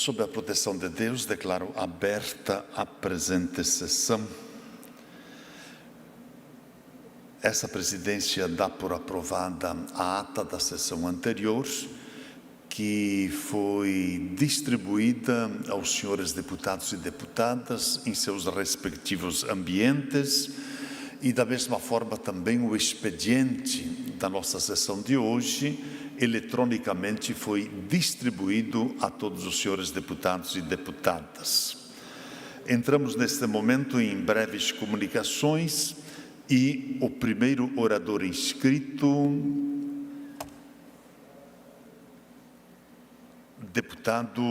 Sob a proteção de Deus, declaro aberta a presente sessão. Essa presidência dá por aprovada a ata da sessão anterior, que foi distribuída aos senhores deputados e deputadas em seus respectivos ambientes, e da mesma forma também o expediente da nossa sessão de hoje, eletronicamente foi distribuído a todos os senhores deputados e deputadas. Entramos neste momento em breves comunicações e o primeiro orador inscrito, deputado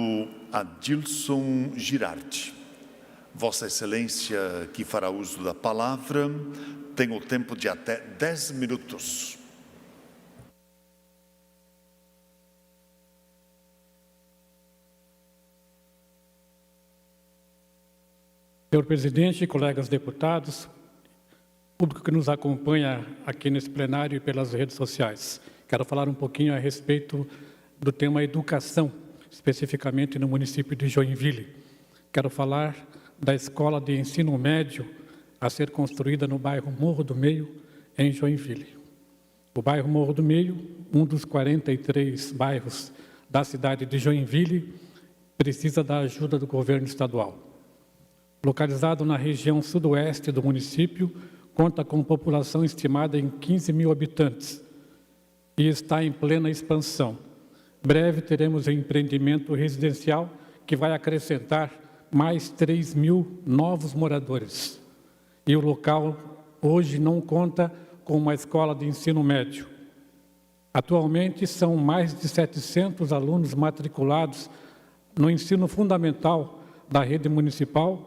Adilson Girardi. Vossa Excelência, que fará uso da palavra, tem o tempo de até 10 minutos. Senhor presidente, colegas deputados, público que nos acompanha aqui nesse plenário e pelas redes sociais. Quero falar um pouquinho a respeito do tema educação, especificamente no município de Joinville. Quero falar da escola de ensino médio a ser construída no bairro Morro do Meio, em Joinville. O bairro Morro do Meio, um dos 43 bairros da cidade de Joinville, precisa da ajuda do governo estadual. Localizado na região sudoeste do município, conta com população estimada em 15 mil habitantes e está em plena expansão. Breve teremos um empreendimento residencial que vai acrescentar mais 3 mil novos moradores. E o local hoje não conta com uma escola de ensino médio. Atualmente são mais de 700 alunos matriculados no ensino fundamental da rede municipal.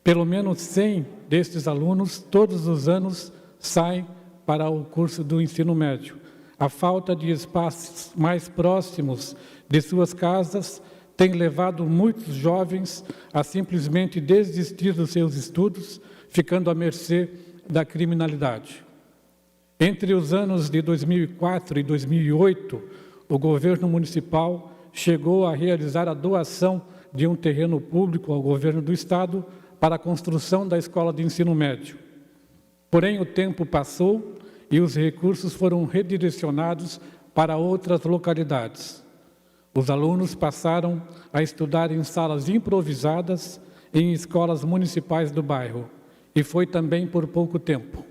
Pelo menos 100 destes alunos, todos os anos, saem para o curso do ensino médio. A falta de espaços mais próximos de suas casas tem levado muitos jovens a simplesmente desistir dos seus estudos, ficando à mercê da criminalidade. Entre os anos de 2004 e 2008, o governo municipal chegou a realizar a doação de um terreno público ao governo do estado para a construção da escola de ensino médio. Porém, o tempo passou e os recursos foram redirecionados para outras localidades. Os alunos passaram a estudar em salas improvisadas em escolas municipais do bairro, e foi também por pouco tempo.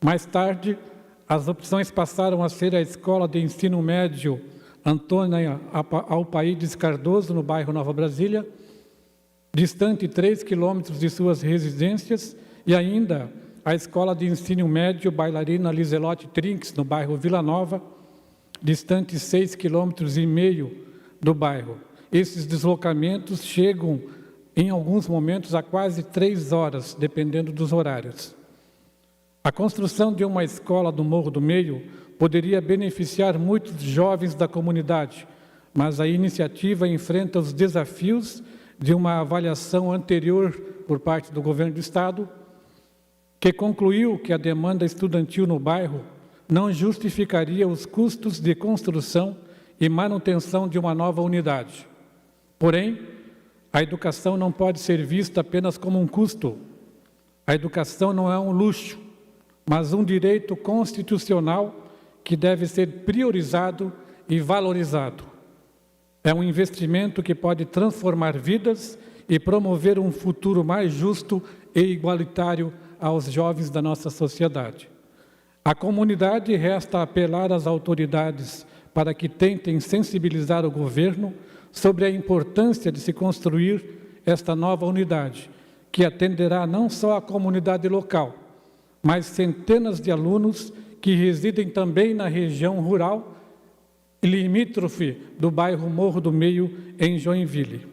Mais tarde, as opções passaram a ser a escola de ensino médio Antônia Alpaídes Cardoso, no bairro Nova Brasília, distante 3 quilômetros de suas residências, e ainda a Escola de Ensino Médio Bailarina Liselotte Trinques, no bairro Vila Nova, distante 6,5 quilômetros do bairro. Esses deslocamentos chegam, em alguns momentos, a quase 3 horas, dependendo dos horários. A construção de uma escola do Morro do Meio poderia beneficiar muitos jovens da comunidade, mas a iniciativa enfrenta os desafios de uma avaliação anterior por parte do governo do estado, que concluiu que a demanda estudantil no bairro não justificaria os custos de construção e manutenção de uma nova unidade. Porém, a educação não pode ser vista apenas como um custo. A educação não é um luxo, mas um direito constitucional que deve ser priorizado e valorizado. É um investimento que pode transformar vidas e promover um futuro mais justo e igualitário aos jovens da nossa sociedade. A comunidade resta apelar às autoridades para que tentem sensibilizar o governo sobre a importância de se construir esta nova unidade, que atenderá não só a comunidade local, mas centenas de alunos que residem também na região rural limítrofe do bairro Morro do Meio, em Joinville.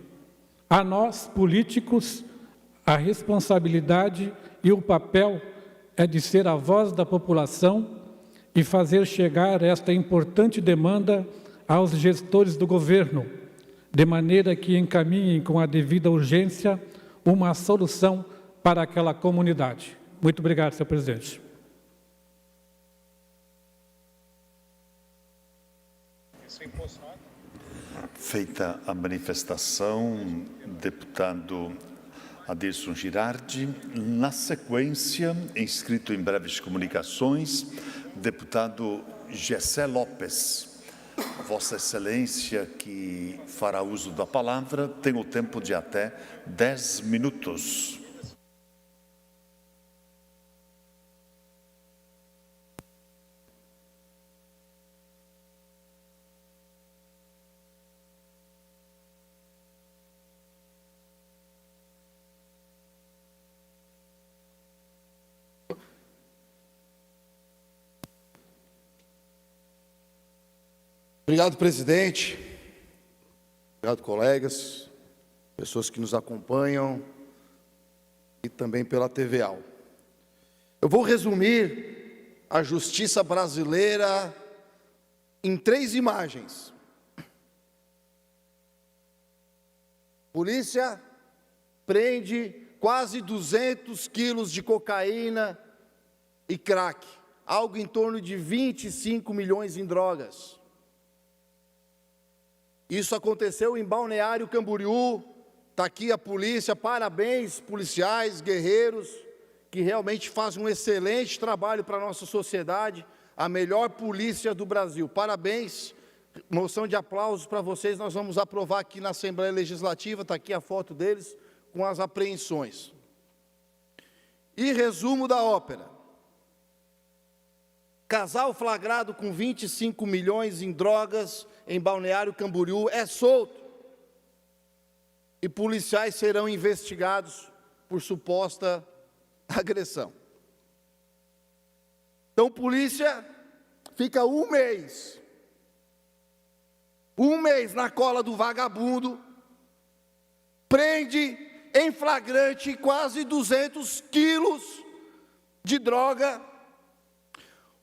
A nós, políticos, a responsabilidade e o papel é de ser a voz da população e fazer chegar esta importante demanda aos gestores do governo, de maneira que encaminhem com a devida urgência uma solução para aquela comunidade. Muito obrigado, senhor presidente. Feita a manifestação, deputado Adelson Girardi. Na sequência, inscrito em breves comunicações, deputado Gessé Lopes. Vossa Excelência, que fará uso da palavra, tem o tempo de até 10 minutos. Obrigado, presidente. Obrigado, colegas, pessoas que nos acompanham e também pela TVAL. Eu vou resumir a justiça brasileira em 3 imagens. Polícia prende quase 200 quilos de cocaína e crack, algo em torno de 25 milhões em drogas. Isso aconteceu em Balneário Camboriú. Está aqui a polícia, parabéns, policiais, guerreiros, que realmente fazem um excelente trabalho para a nossa sociedade, a melhor polícia do Brasil. Parabéns, moção de aplausos para vocês, nós vamos aprovar aqui na Assembleia Legislativa, está aqui a foto deles, com as apreensões. E resumo da ópera. Casal flagrado com 25 milhões em drogas em Balneário Camboriú é solto. E policiais serão investigados por suposta agressão. Então, polícia fica um mês na cola do vagabundo, prende em flagrante quase 200 quilos de droga.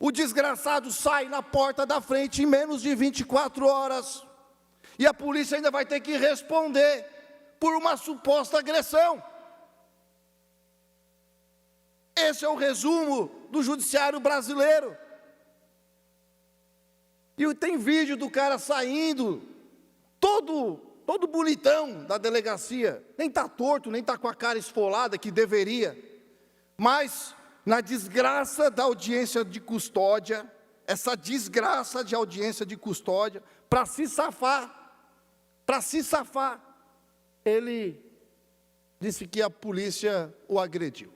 O desgraçado sai na porta da frente em menos de 24 horas. E a polícia ainda vai ter que responder por uma suposta agressão. Esse é o resumo do judiciário brasileiro. E tem vídeo do cara saindo, todo bonitão da delegacia. Nem está torto, nem está com a cara esfolada, que deveria. Mas na desgraça da audiência de custódia, essa desgraça de audiência de custódia, para se safar, ele disse que a polícia o agrediu.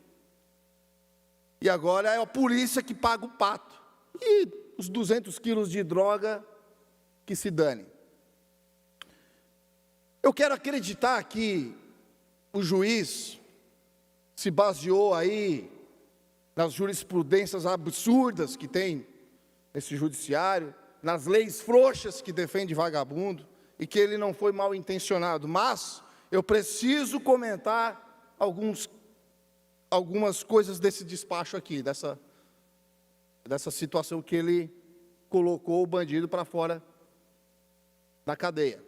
E agora é a polícia que paga o pato. E os 200 quilos de droga, que se dane. Eu quero acreditar que o juiz se baseou aí nas jurisprudências absurdas que tem nesse judiciário, nas leis frouxas que defende vagabundo, e que ele não foi mal intencionado. Mas eu preciso comentar algumas coisas desse despacho aqui, dessa situação que ele colocou o bandido para fora da cadeia.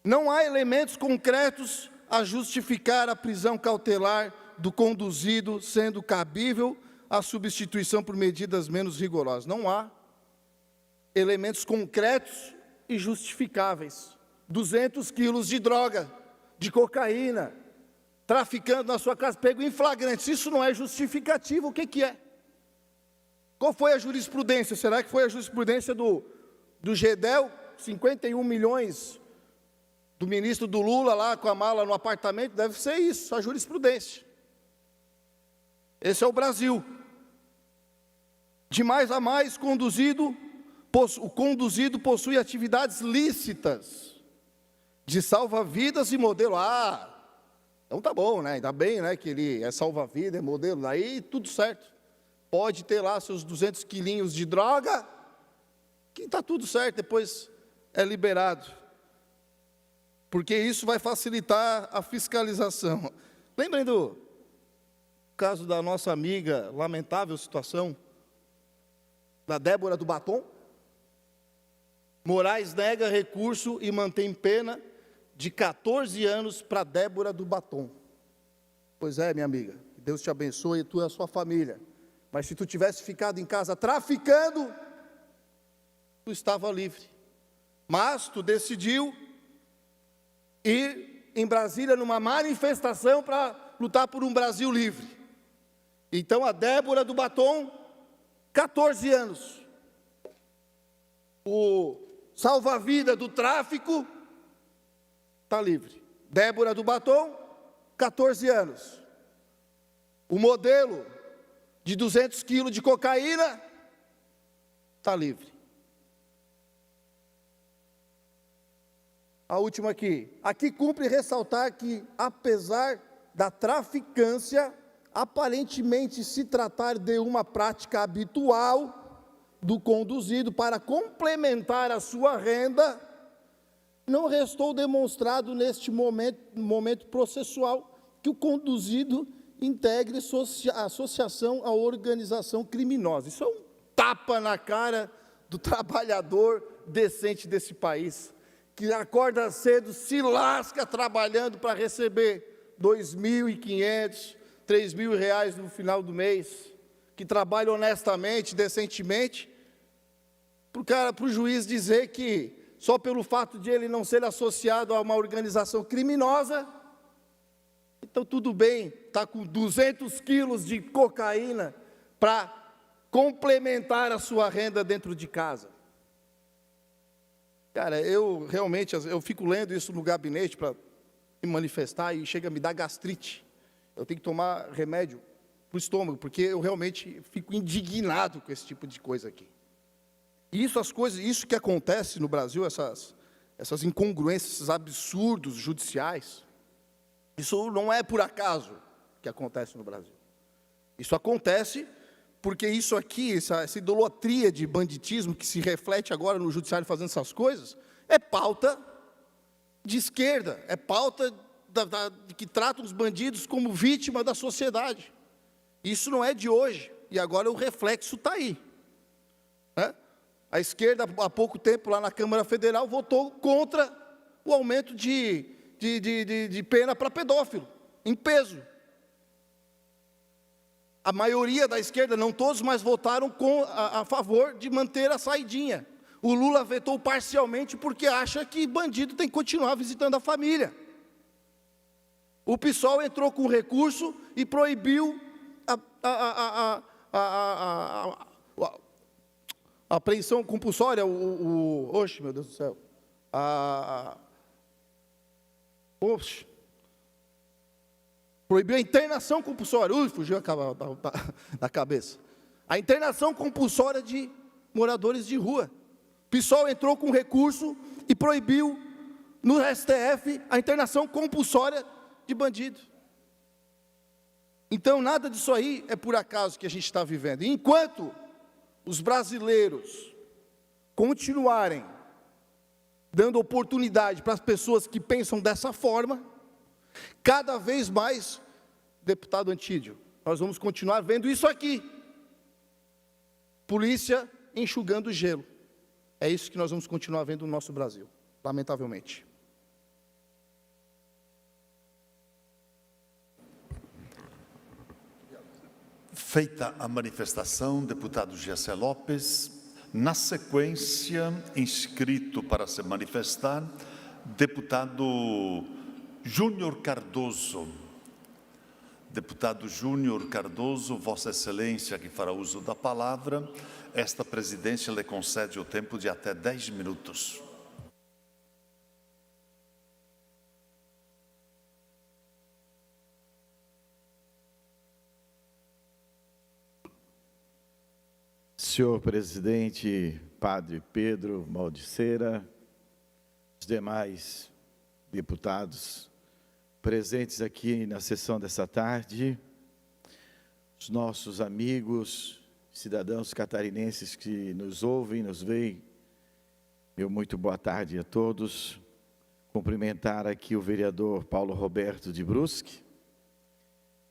Não há elementos concretos a justificar a prisão cautelar do conduzido, sendo cabível a substituição por medidas menos rigorosas. Não há elementos concretos e justificáveis. 200 quilos de droga, de cocaína, traficando na sua casa, pego em flagrante. Se isso não é justificativo, o que é? Qual foi a jurisprudência? Será que foi a jurisprudência do Gedel? 51 milhões do ministro do Lula lá com a mala no apartamento? Deve ser isso, a jurisprudência. Esse é o Brasil. De mais a mais, o conduzido possui atividades lícitas de salva-vidas e modelo. Então tá bom, né? Ainda bem, né, que ele é salva-vida, é modelo, aí tudo certo. Pode ter lá seus 200 quilinhos de droga, que está tudo certo, depois é liberado. Porque isso vai facilitar a fiscalização. Lembrem do caso da nossa amiga, lamentável situação, da Débora do Batom? Moraes nega recurso e mantém pena de 14 anos para Débora do Batom. Pois é, minha amiga, que Deus te abençoe, tu e a sua família. Mas se tu tivesse ficado em casa traficando, tu estava livre. mas tu decidiu ir em Brasília numa manifestação para lutar por um Brasil livre. Então a Débora do Batom, 14 anos. O salva-vida do tráfico está livre. Débora do Batom, 14 anos. O modelo de 200 quilos de cocaína está livre. A última aqui. Aqui cumpre ressaltar que, apesar da traficância aparentemente se tratar de uma prática habitual do conduzido para complementar a sua renda, não restou demonstrado neste momento processual que o conduzido integre associação a organização criminosa. Isso é um tapa na cara do trabalhador decente desse país, que acorda cedo, se lasca trabalhando para receber R$2.500, R$3.000 no final do mês, que trabalha honestamente, decentemente, para o juiz dizer que só pelo fato de ele não ser associado a uma organização criminosa, então tudo bem, está com 200 quilos de cocaína para complementar a sua renda dentro de casa. Cara, eu realmente, eu fico lendo isso no gabinete para me manifestar e chega a me dar gastrite. Eu tenho que tomar remédio para o estômago, porque eu realmente fico indignado com esse tipo de coisa aqui. E isso que acontece no Brasil, essas incongruências, esses absurdos judiciais, isso não é por acaso que acontece no Brasil. Isso acontece porque isso aqui, essa idolatria de banditismo que se reflete agora no judiciário fazendo essas coisas, é pauta de esquerda, é pauta que trata os bandidos como vítima da sociedade. Isso não é de hoje, e agora o reflexo está aí. Né? A esquerda, há pouco tempo, lá na Câmara Federal, votou contra o aumento de pena para pedófilo, em peso. A maioria da esquerda, não todos, mas votaram a favor de manter a saidinha. O Lula vetou parcialmente porque acha que bandido tem que continuar visitando a família. O PSOL entrou com recurso e proibiu a apreensão compulsória, oxe, meu Deus do céu, proibiu a internação compulsória, fugiu da cabeça, a internação compulsória de moradores de rua. O PSOL entrou com recurso e proibiu no STF a internação compulsória de bandido. Então, nada disso aí é por acaso que a gente está vivendo. E enquanto os brasileiros continuarem dando oportunidade para as pessoas que pensam dessa forma, cada vez mais, deputado Antídio, nós vamos continuar vendo isso aqui. Polícia enxugando gelo. É isso que nós vamos continuar vendo no nosso Brasil, lamentavelmente. Feita a manifestação, deputado Gessé Lopes, na sequência, inscrito para se manifestar, deputado Júnior Cardoso. Deputado Júnior Cardoso, Vossa Excelência, que fará uso da palavra, esta presidência lhe concede o tempo de até 10 minutos. Senhor presidente, padre Pedro Maldiceira, os demais deputados presentes aqui na sessão dessa tarde, os nossos amigos, cidadãos catarinenses que nos ouvem, nos veem, meu muito boa tarde a todos. Cumprimentar aqui o vereador Paulo Roberto de Brusque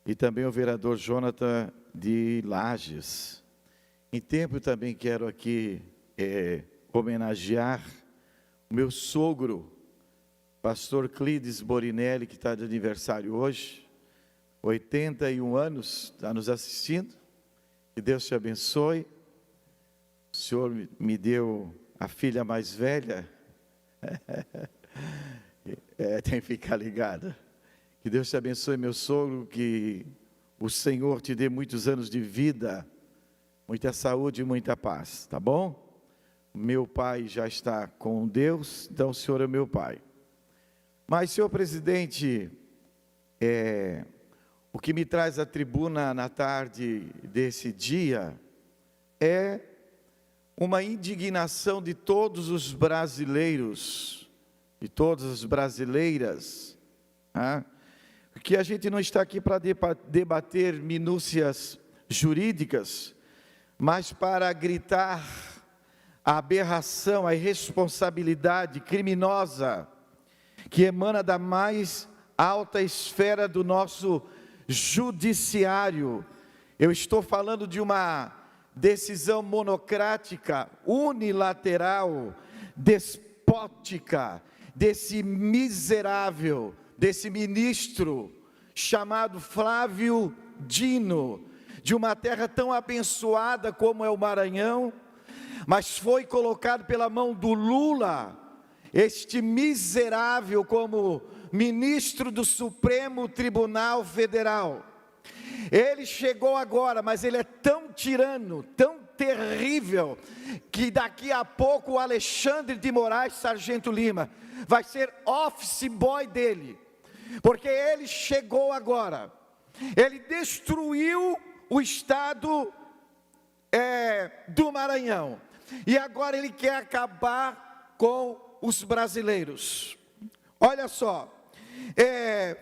e também o vereador Jonathan de Lages. Em tempo também quero aqui homenagear o meu sogro, pastor Clídes Borinelli, que está de aniversário hoje, 81 anos, está nos assistindo. Que Deus te abençoe. O Senhor me deu a filha mais velha, Tem que ficar ligado. Que Deus te abençoe, meu sogro, que o Senhor te dê muitos anos de vida, muita saúde e muita paz, tá bom? Meu pai já está com Deus, então o senhor é meu pai. Mas, senhor presidente, o que me traz à tribuna na tarde desse dia é uma indignação de todos os brasileiros, de todas as brasileiras, porque a gente não está aqui para debater minúcias jurídicas, mas para gritar a aberração, a irresponsabilidade criminosa que emana da mais alta esfera do nosso judiciário. Eu estou falando de uma decisão monocrática, unilateral, despótica, desse miserável, desse ministro chamado Flávio Dino, de uma terra tão abençoada como é o Maranhão, mas foi colocado pela mão do Lula, este miserável, como ministro do Supremo Tribunal Federal. Ele chegou agora, mas ele é tão tirano, tão terrível, que daqui a pouco o Alexandre de Moraes Sargento Lima vai ser office boy dele, porque ele chegou agora, ele destruiu o estado do Maranhão, e agora ele quer acabar com os brasileiros. Olha só,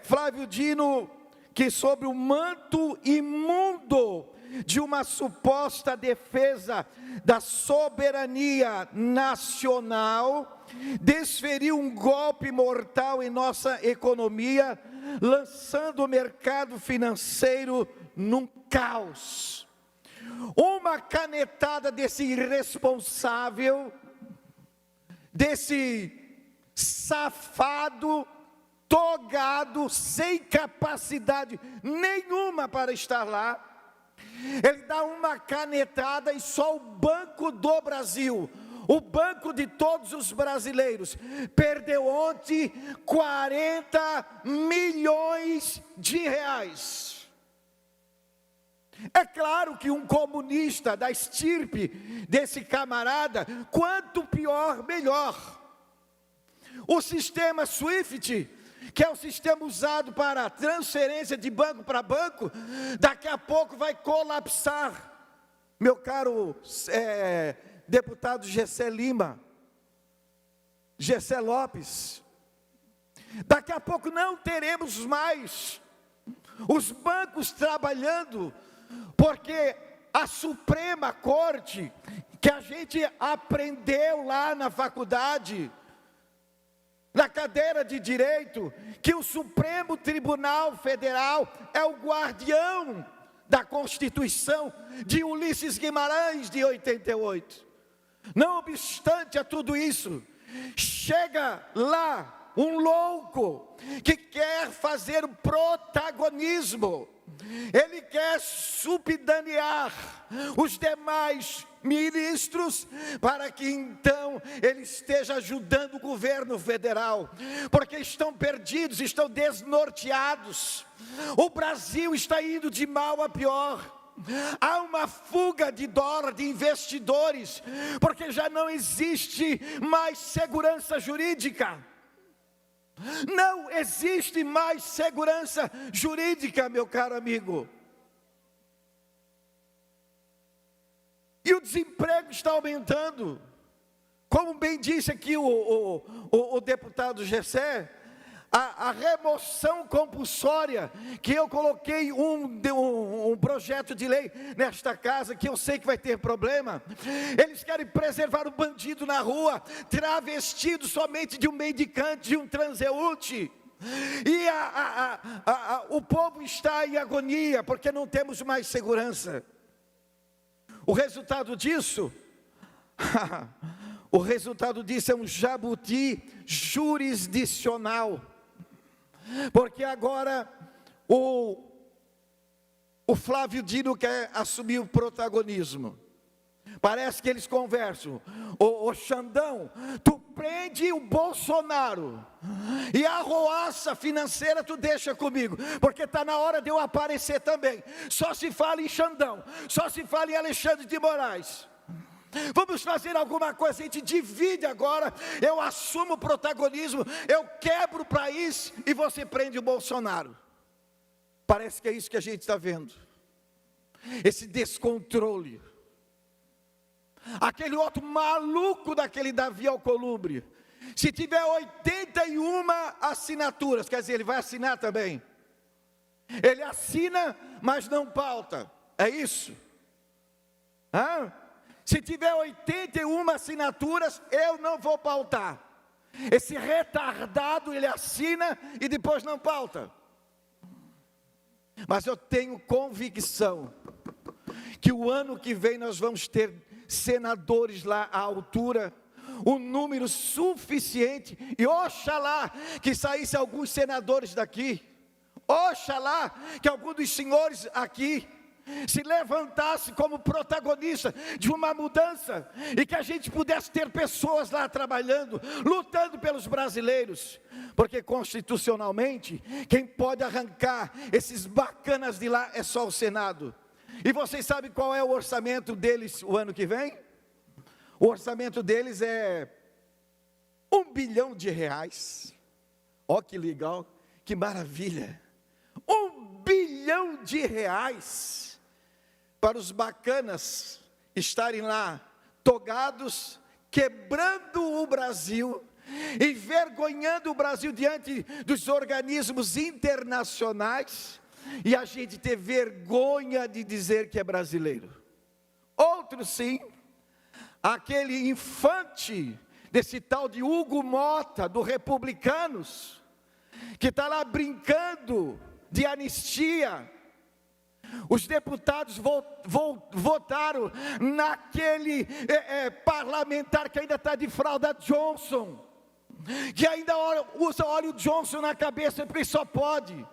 Flávio Dino, que sob o manto imundo de uma suposta defesa da soberania nacional, desferiu um golpe mortal em nossa economia, lançando o mercado financeiro num caos. Uma canetada desse irresponsável, desse safado, togado, sem capacidade nenhuma para estar lá, ele dá uma canetada e só o Banco do Brasil, o banco de todos os brasileiros, perdeu ontem 40 milhões de reais. É claro que um comunista da estirpe desse camarada, quanto pior, melhor. O sistema SWIFT, que é o sistema usado para transferência de banco para banco, daqui a pouco vai colapsar. Meu caro deputado Gessé Lima, Gessé Lopes, daqui a pouco não teremos mais os bancos trabalhando, porque a Suprema Corte, que a gente aprendeu lá na faculdade, na cadeira de Direito, que o Supremo Tribunal Federal é o guardião da Constituição de Ulisses Guimarães de 88. Não obstante a tudo isso, chega lá um louco que quer fazer o protagonismo, ele quer subsidiar os demais ministros, para que então ele esteja ajudando o governo federal, porque estão perdidos, estão desnorteados. O Brasil está indo de mal a pior. Há uma fuga de dólar de investidores, porque já não existe mais segurança jurídica. Não existe mais segurança jurídica, meu caro amigo. E o desemprego está aumentando. Como bem disse aqui o deputado Gessé, a remoção compulsória, que eu coloquei um projeto de lei nesta casa, que eu sei que vai ter problema. Eles querem preservar o bandido na rua, travestido somente de um mendicante, de um transeunte. E o povo está em agonia, porque não temos mais segurança. O resultado disso, é um jabuti jurisdicional, porque agora o Flávio Dino quer assumir o protagonismo. Parece que eles conversam. Ô Xandão, tu prende o Bolsonaro e a arruaça financeira tu deixa comigo, porque está na hora de eu aparecer também. Só se fala em Xandão, só se fala em Alexandre de Moraes. Vamos fazer alguma coisa, a gente divide agora, eu assumo o protagonismo, eu quebro o país e você prende o Bolsonaro. Parece que é isso que a gente está vendo, esse descontrole. Aquele outro maluco daquele Davi Alcolumbre, se tiver 81 assinaturas, quer dizer, ele vai assinar também. Ele assina, mas não pauta, é isso? Se tiver 81 assinaturas, eu não vou pautar. Esse retardado, ele assina e depois não pauta. Mas eu tenho convicção que o ano que vem nós vamos ter senadores lá à altura, um número suficiente, e oxalá que saísse alguns senadores daqui, oxalá que algum dos senhores aqui se levantasse como protagonista de uma mudança, e que a gente pudesse ter pessoas lá trabalhando, lutando pelos brasileiros, porque constitucionalmente, quem pode arrancar esses bacanas de lá é só o Senado. E vocês sabem qual é o orçamento deles o ano que vem? O orçamento deles é R$1 bilhão. Ó que legal, que maravilha. R$1 bilhão para os bacanas estarem lá, togados, quebrando o Brasil, envergonhando o Brasil diante dos organismos internacionais, e a gente ter vergonha de dizer que é brasileiro. Outro sim, aquele infante desse tal de Hugo Mota, do Republicanos, que está lá brincando de anistia. Os deputados votaram naquele parlamentar que ainda está de fralda Johnson, que ainda usa óleo Johnson na cabeça porque só pode.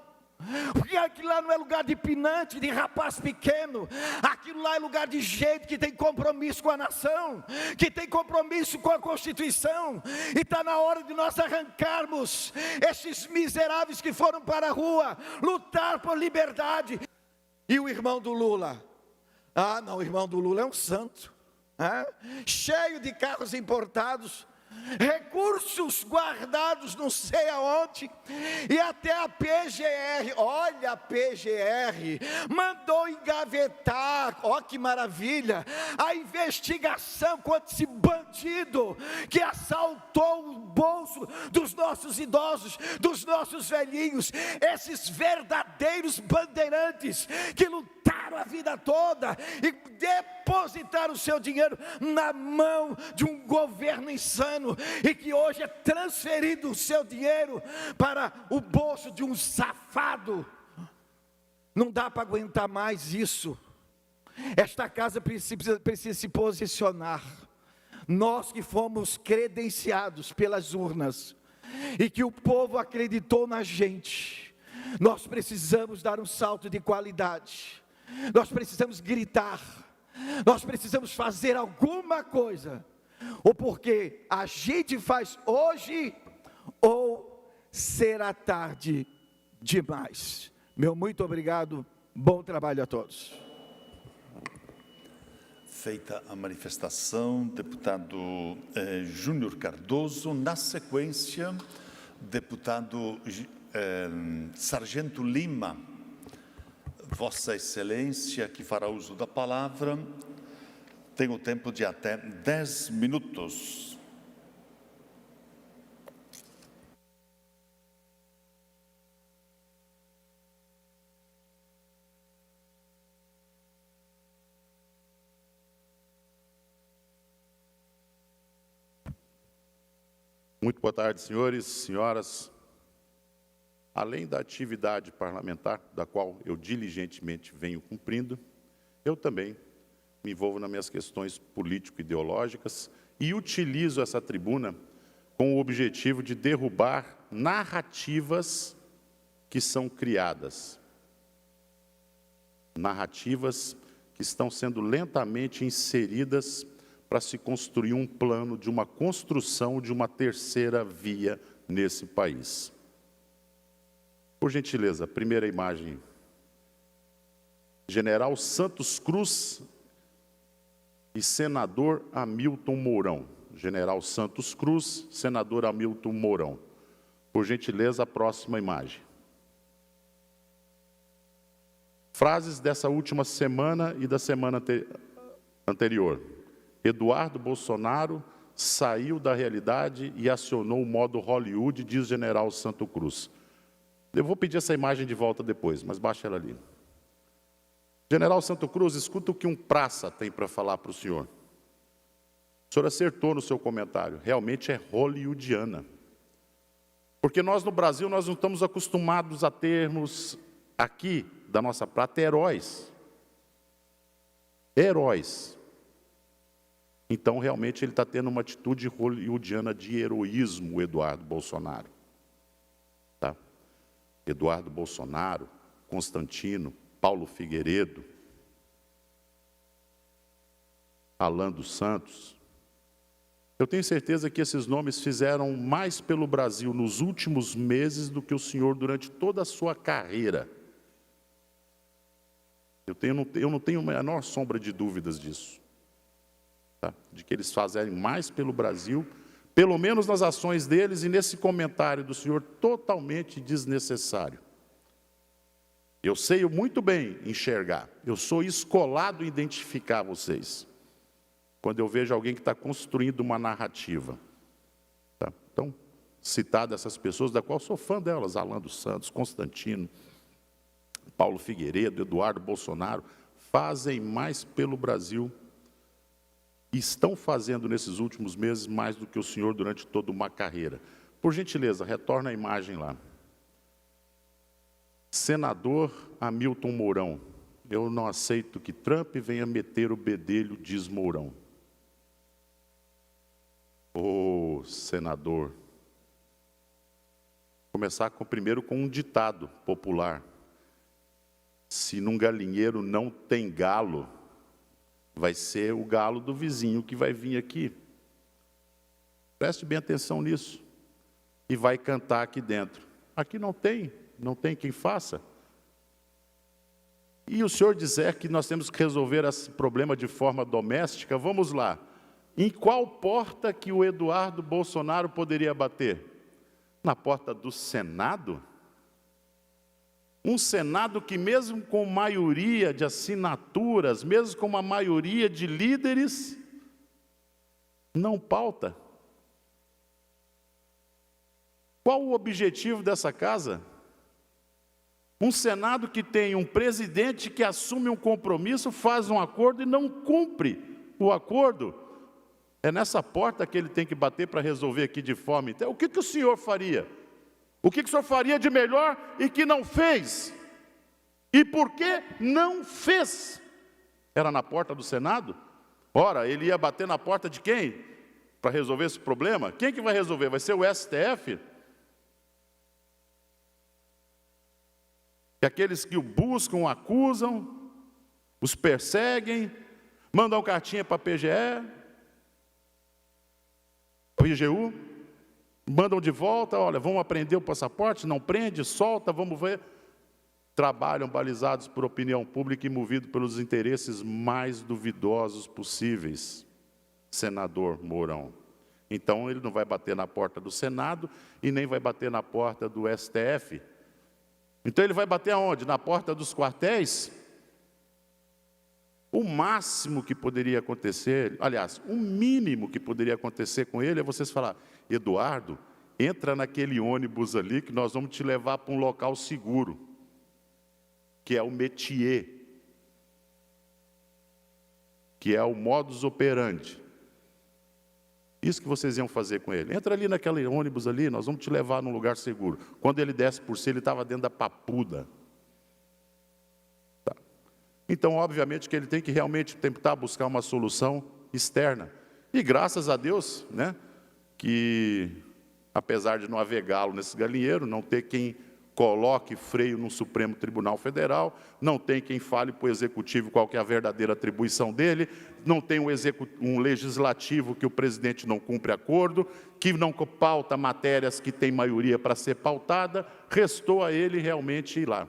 Porque aquilo lá não é lugar de pinante, de rapaz pequeno. Aquilo lá é lugar de gente que tem compromisso com a nação, que tem compromisso com a Constituição. E está na hora de nós arrancarmos esses miseráveis que foram para a rua lutar por liberdade. E o irmão do Lula? Não, o irmão do Lula é um santo, cheio de carros importados, recursos guardados não sei aonde, e até a PGR, olha, a PGR mandou engavetar, ó que maravilha, a investigação contra esse bandido que assaltou o bolso dos nossos idosos, dos nossos velhinhos, esses verdadeiros bandeirantes que lutaram a vida toda e depositaram o seu dinheiro na mão de um governo insano, e que hoje é transferido o seu dinheiro para o bolso de um safado. Não dá para aguentar mais isso. Esta casa precisa se posicionar. Nós que fomos credenciados pelas urnas e que o povo acreditou na gente, nós precisamos dar um salto de qualidade. Nós precisamos gritar, nós precisamos fazer alguma coisa, ou porque a gente faz hoje, ou será tarde demais. Meu muito obrigado, bom trabalho a todos. Feita a manifestação, deputado Júnior Cardoso. Na sequência, deputado Sargento Lima. Vossa Excelência, que fará uso da palavra, tem o tempo de até 10 minutos. Muito boa tarde, senhores, senhoras. Além da atividade parlamentar, da qual eu diligentemente venho cumprindo, eu também me envolvo nas minhas questões político-ideológicas e utilizo essa tribuna com o objetivo de derrubar narrativas que são criadas. Narrativas que estão sendo lentamente inseridas para se construir um plano de uma construção de uma terceira via nesse país. Por gentileza, primeira imagem. General Santos Cruz e senador Hamilton Mourão. General Santos Cruz, senador Hamilton Mourão. Por gentileza, a próxima imagem. Frases dessa última semana e da semana anterior. Eduardo Bolsonaro saiu da realidade e acionou o modo Hollywood, diz General Santos Cruz. Eu vou pedir essa imagem de volta depois, mas baixa ela ali. General Santos Cruz, escuta o que um praça tem para falar para o senhor. O senhor acertou no seu comentário, realmente é hollywoodiana. Porque nós no Brasil, nós não estamos acostumados a termos aqui, da nossa prata, heróis. Heróis. Então, realmente, ele está tendo uma atitude hollywoodiana de heroísmo, o Eduardo Bolsonaro. Tá? Eduardo Bolsonaro, Constantino, Paulo Figueiredo, Alan dos Santos. Eu tenho certeza que esses nomes fizeram mais pelo Brasil nos últimos meses do que o senhor durante toda a sua carreira. Eu não tenho a menor sombra de dúvidas disso. Tá? De que eles fazem mais pelo Brasil, pelo menos nas ações deles e nesse comentário do senhor totalmente desnecessário. Eu sei muito bem enxergar, eu sou escolado em identificar vocês, quando eu vejo alguém que está construindo uma narrativa. Tá? Então, citar dessas pessoas, da qual sou fã delas, Alan dos Santos, Constantino, Paulo Figueiredo, Eduardo Bolsonaro, fazem mais pelo Brasil, e estão fazendo nesses últimos meses mais do que o senhor durante toda uma carreira. Por gentileza, retorna a imagem lá. Senador Hamilton Mourão, eu não aceito que Trump venha meter o bedelho, diz Mourão. Ô, senador, começar primeiro com um ditado popular. Se num galinheiro não tem galo, vai ser o galo do vizinho que vai vir aqui. Preste bem atenção nisso. E vai cantar aqui dentro. Aqui não tem quem faça. E o senhor dizer que nós temos que resolver esse problema de forma doméstica, vamos lá. Em qual porta que o Eduardo Bolsonaro poderia bater? Na porta do Senado? Um Senado que mesmo com maioria de assinaturas, mesmo com uma maioria de líderes, não pauta. Qual o objetivo dessa casa? Um Senado que tem um presidente que assume um compromisso, faz um acordo e não cumpre o acordo. É nessa porta que ele tem que bater para resolver aqui de forma. Então, o que o senhor faria? O que o senhor faria de melhor e que não fez? E por que não fez? Era na porta do Senado? Ora, ele ia bater na porta de quem? Para resolver esse problema? Quem que vai resolver? Vai ser o STF? Que aqueles que o buscam, o acusam, os perseguem, mandam cartinha para a PGE, para o IGU, mandam de volta, olha, vamos apreender o passaporte, não prende, solta, vamos ver. Trabalham balizados por opinião pública e movidos pelos interesses mais duvidosos possíveis, senador Mourão. Então, ele não vai bater na porta do Senado e nem vai bater na porta do STF. Então, ele vai bater aonde? Na porta dos quartéis? O máximo que poderia acontecer, aliás, o mínimo que poderia acontecer com ele é vocês falar, Eduardo, entra naquele ônibus ali que nós vamos te levar para um local seguro, que é o métier, que é o modus operandi. Isso que vocês iam fazer com ele. Entra ali naquele ônibus ali, nós vamos te levar num lugar seguro. Quando ele desce por si, ele estava dentro da papuda. Tá. Então, obviamente, que ele tem que realmente tentar buscar uma solução externa. E graças a Deus, né, que apesar de não haver galo nesse galinheiro, não ter quem coloque freio no Supremo Tribunal Federal, não tem quem fale para o Executivo qual que é a verdadeira atribuição dele, não tem um Legislativo que o presidente não cumpre acordo, que não pauta matérias que tem maioria para ser pautada, restou a ele realmente ir lá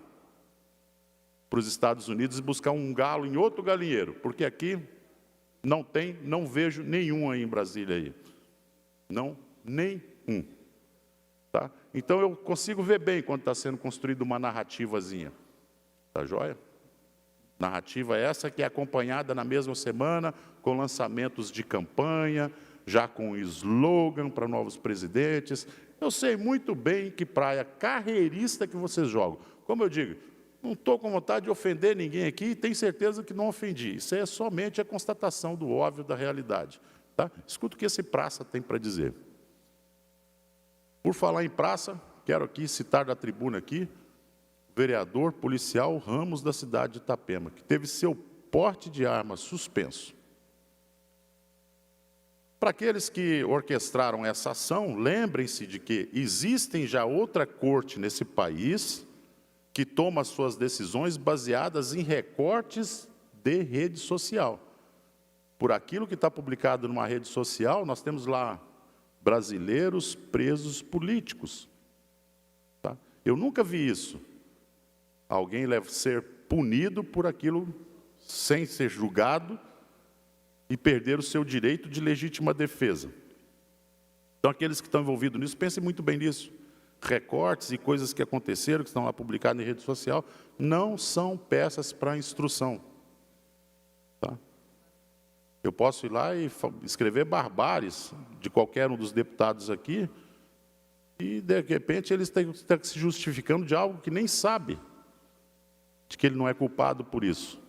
para os Estados Unidos e buscar um galo em outro galinheiro, porque aqui não vejo nenhum aí em Brasília aí. Não, nenhum. Tá? Então eu consigo ver bem quando está sendo construída uma narrativazinha. Tá joia? Narrativa essa que é acompanhada na mesma semana com lançamentos de campanha, já com slogan para novos presidentes. Eu sei muito bem que praia carreirista que vocês jogam. Como eu digo, não estou com vontade de ofender ninguém aqui e tenho certeza que não ofendi. Isso é somente a constatação do óbvio da realidade. Tá? Escuta o que esse praça tem para dizer. Por falar em praça, quero aqui citar da tribuna aqui, o vereador policial Ramos da cidade de Itapema, que teve seu porte de arma suspenso. Para aqueles que orquestraram essa ação, lembrem-se de que existem já outra corte nesse país que toma suas decisões baseadas em recortes de rede social. Por aquilo que está publicado numa rede social, nós temos lá brasileiros presos políticos. Tá? Eu nunca vi isso. Alguém ser punido por aquilo sem ser julgado e perder o seu direito de legítima defesa. Então, aqueles que estão envolvidos nisso, pensem muito bem nisso. Recortes e coisas que aconteceram, que estão lá publicadas em rede social, não são peças para instrução. Tá? Eu posso ir lá e escrever barbáries de qualquer um dos deputados aqui e, de repente, eles estão se justificando de algo que nem sabe, de que ele não é culpado por isso.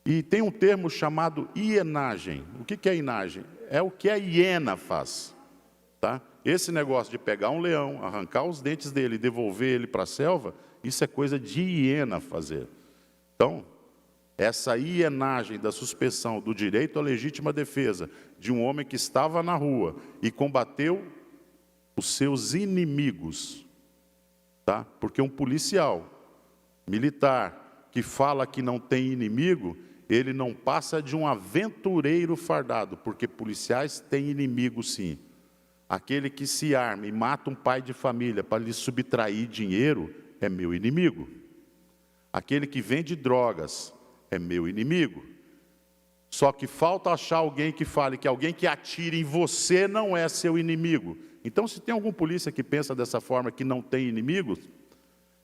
E tem um termo chamado hienagem. O que é hienagem? É o que a hiena faz. Tá? Esse negócio de pegar um leão, arrancar os dentes dele e devolver ele para a selva, isso é coisa de hiena fazer. Então, essa hienagem da suspensão do direito à legítima defesa de um homem que estava na rua e combateu os seus inimigos, tá? Porque um policial militar que fala que não tem inimigo, ele não passa de um aventureiro fardado, porque policiais têm inimigo sim. Aquele que se arma e mata um pai de família para lhe subtrair dinheiro é meu inimigo. Aquele que vende drogas é meu inimigo. Só que falta achar alguém que fale que alguém que atire em você não é seu inimigo. Então, se tem algum polícia que pensa dessa forma, que não tem inimigos,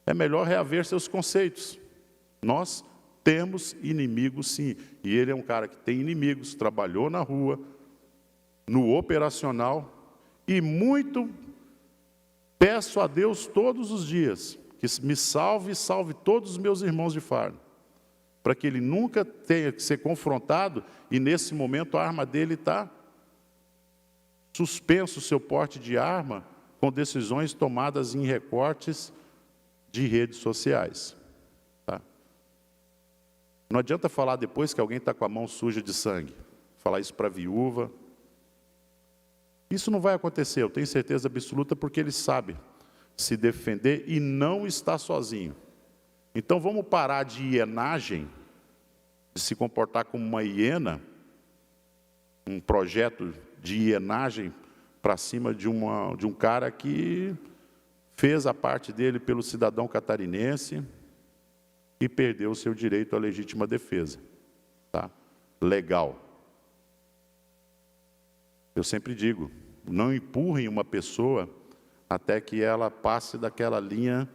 é melhor reaver seus conceitos. Nós temos inimigos sim. E ele é um cara que tem inimigos, trabalhou na rua, no operacional, e muito peço a Deus todos os dias que me salve e salve todos os meus irmãos de fardo, para que ele nunca tenha que ser confrontado e nesse momento a arma dele está suspenso, o seu porte de arma, com decisões tomadas em recortes de redes sociais. Tá? Não adianta falar depois que alguém está com a mão suja de sangue, falar isso para a viúva. Isso não vai acontecer, eu tenho certeza absoluta, porque ele sabe se defender e não está sozinho. Então vamos parar de hienagem, de se comportar como uma hiena, um projeto de hienagem para cima de um cara que fez a parte dele pelo cidadão catarinense e perdeu o seu direito à legítima defesa. Tá? Legal. Eu sempre digo, não empurrem uma pessoa até que ela passe daquela linha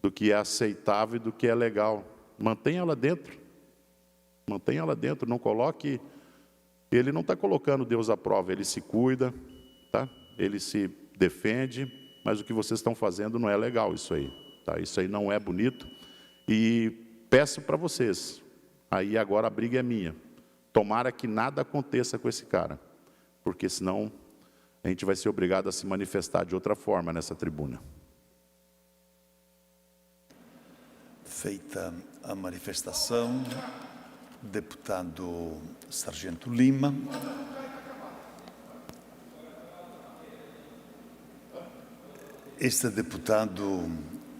do que é aceitável e do que é legal. Mantenha ela dentro. Mantenha ela dentro, não coloque... Ele não está colocando Deus à prova, ele se cuida, tá? Ele se defende, mas o que vocês estão fazendo não é legal isso aí. Tá? Isso aí não é bonito. E peço para vocês, aí agora a briga é minha, tomara que nada aconteça com esse cara, porque senão a gente vai ser obrigado a se manifestar de outra forma nessa tribuna. Feita a manifestação, deputado Sargento Lima. Este deputado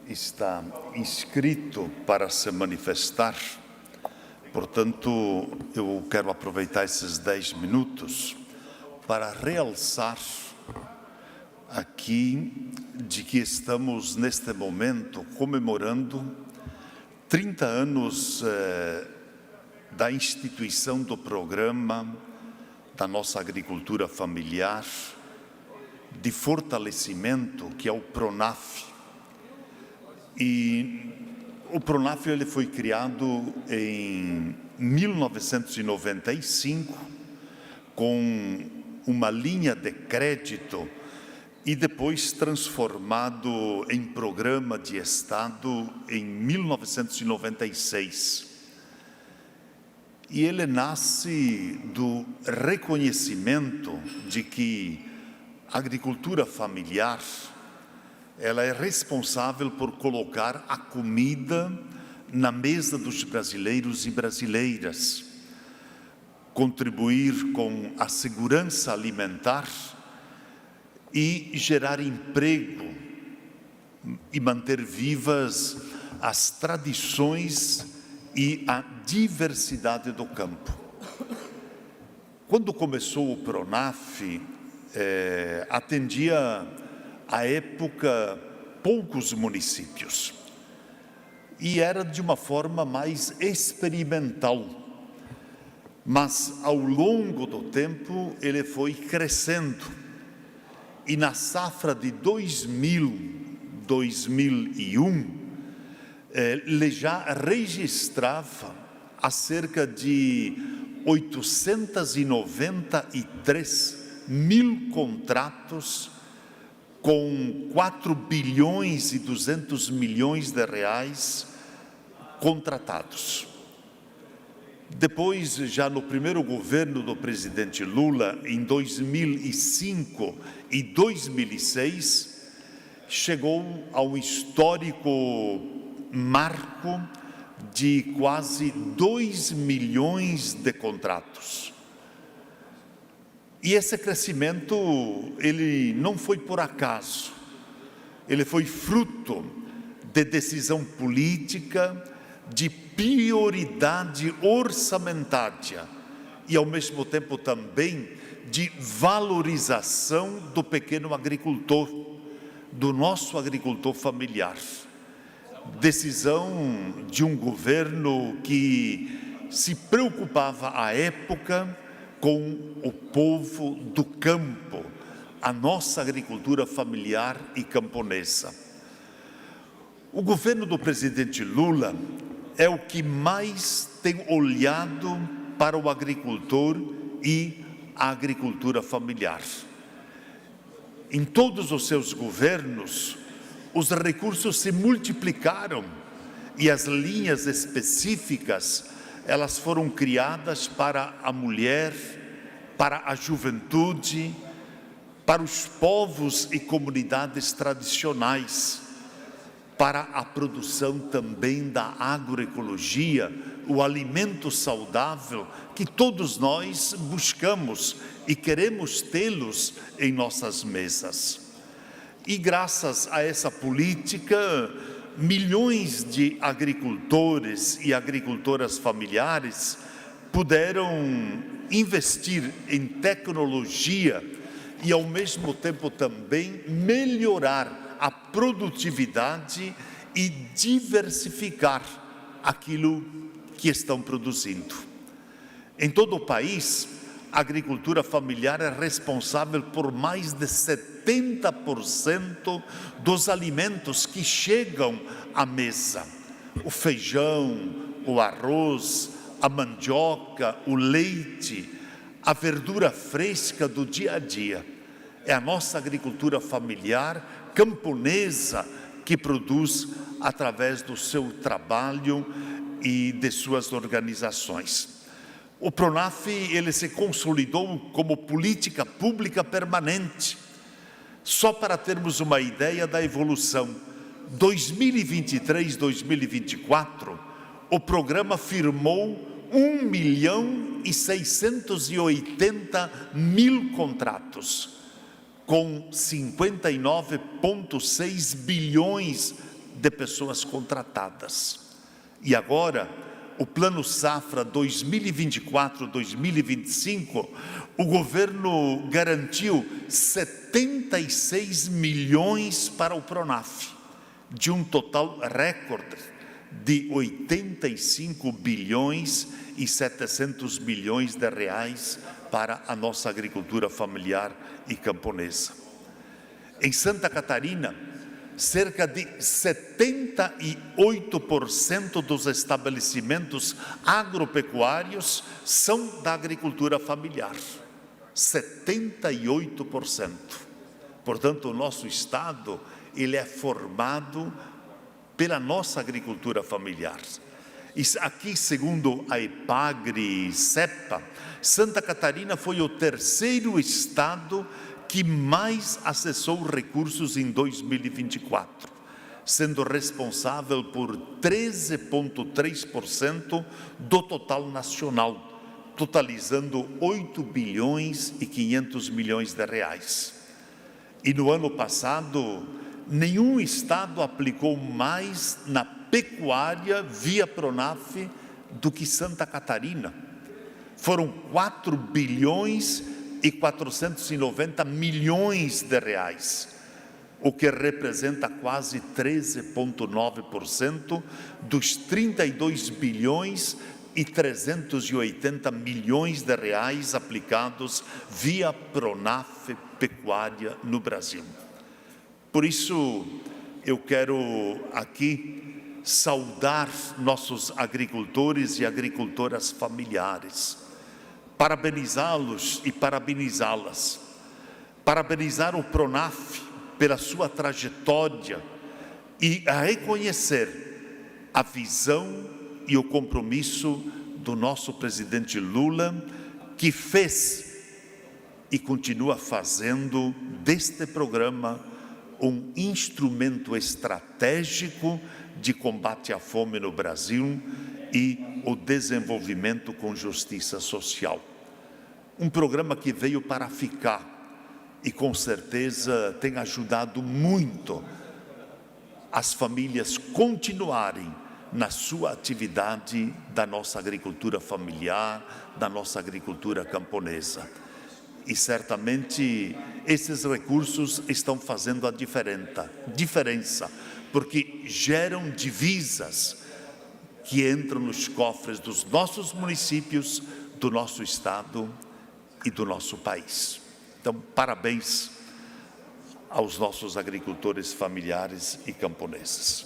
está inscrito para se manifestar, portanto, eu quero aproveitar esses 10 minutos para realçar aqui de que estamos, neste momento, comemorando 30 anos da instituição do programa da nossa agricultura familiar, de fortalecimento, que é o PRONAF. E o PRONAF ele foi criado em 1995 com uma linha de crédito e depois transformado em programa de Estado em 1996. E ele nasce do reconhecimento de que a agricultura familiar, ela é responsável por colocar a comida na mesa dos brasileiros e brasileiras, contribuir com a segurança alimentar e gerar emprego e manter vivas as tradições e a diversidade do campo. Quando começou o PRONAF, atendia, à época, poucos municípios. E era de uma forma mais experimental. Mas, ao longo do tempo, ele foi crescendo. E na safra de 2000-2001, ele já registrava acerca de 893 mil contratos com 4 bilhões e 200 milhões de reais contratados. Depois, já no primeiro governo do presidente Lula, em 2005 e 2006, chegou ao histórico marco de quase 2 milhões de contratos. E esse crescimento, ele não foi por acaso, ele foi fruto de decisão política, de prioridade orçamentária e, ao mesmo tempo, também de valorização do pequeno agricultor, do nosso agricultor familiar. Decisão de um governo que se preocupava à época com o povo do campo, a nossa agricultura familiar e camponesa. O governo do presidente Lula é o que mais tem olhado para o agricultor e a agricultura familiar. Em todos os seus governos, os recursos se multiplicaram e as linhas específicas, elas foram criadas para a mulher, para a juventude, para os povos e comunidades tradicionais, para a produção também da agroecologia, o alimento saudável que todos nós buscamos e queremos tê-los em nossas mesas. E graças a essa política, milhões de agricultores e agricultoras familiares puderam investir em tecnologia e, ao mesmo tempo, também melhorar a produtividade e diversificar aquilo que estão produzindo. Em todo o país, a agricultura familiar é responsável por mais de 70% dos alimentos que chegam à mesa. O feijão, o arroz, a mandioca, o leite, a verdura fresca do dia a dia. É a nossa agricultura familiar, camponesa, que produz através do seu trabalho e de suas organizações. O PRONAF, ele se consolidou como política pública permanente. Só para termos uma ideia da evolução, 2023-2024, o programa firmou 1.680.000 contratos, com 59,6 bilhões de pessoas contratadas. E agora, o Plano Safra 2024-2025, o governo garantiu 76 milhões para o Pronaf, de um total recorde de 85 bilhões e 700 milhões de reais para a nossa agricultura familiar e camponesa. Em Santa Catarina, cerca de 78% dos estabelecimentos agropecuários são da agricultura familiar. 78%. Portanto, o nosso estado, ele é formado pela nossa agricultura familiar. E aqui, segundo a Epagri-Cepa, Santa Catarina foi o terceiro estado que mais acessou recursos em 2024, sendo responsável por 13,3% do total nacional, totalizando 8 bilhões e 500 milhões de reais. E no ano passado, nenhum estado aplicou mais na pecuária via Pronaf do que Santa Catarina. Foram 4 bilhões e 490 milhões de reais, o que representa quase 13,9% dos 32 bilhões e 380 milhões de reais aplicados via Pronaf Pecuária no Brasil. Por isso, eu quero aqui saudar nossos agricultores e agricultoras familiares, parabenizá-los e parabenizá-las, parabenizar o Pronaf pela sua trajetória e a reconhecer a visão e o compromisso do nosso presidente Lula, que fez e continua fazendo deste programa um instrumento estratégico de combate à fome no Brasil e o desenvolvimento com justiça social. Um programa que veio para ficar e com certeza tem ajudado muito as famílias continuarem na sua atividade da nossa agricultura familiar, da nossa agricultura camponesa. E certamente esses recursos estão fazendo a diferença, porque geram divisas que entram nos cofres dos nossos municípios, do nosso estado e do nosso país. Então, parabéns aos nossos agricultores familiares e camponeses.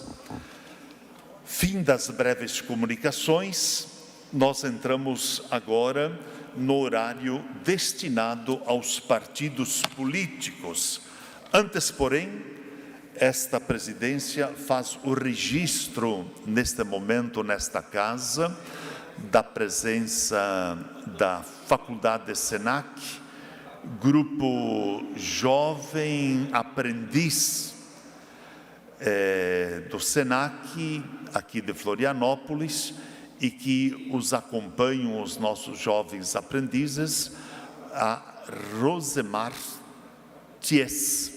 Fim das breves comunicações, nós entramos agora no horário destinado aos partidos políticos. Antes, porém, esta presidência faz o registro, neste momento, nesta casa, da presença da Faculdade Senac, grupo jovem aprendiz do Senac, aqui de Florianópolis, e que os acompanham, os nossos jovens aprendizes, a Rosemar Ties.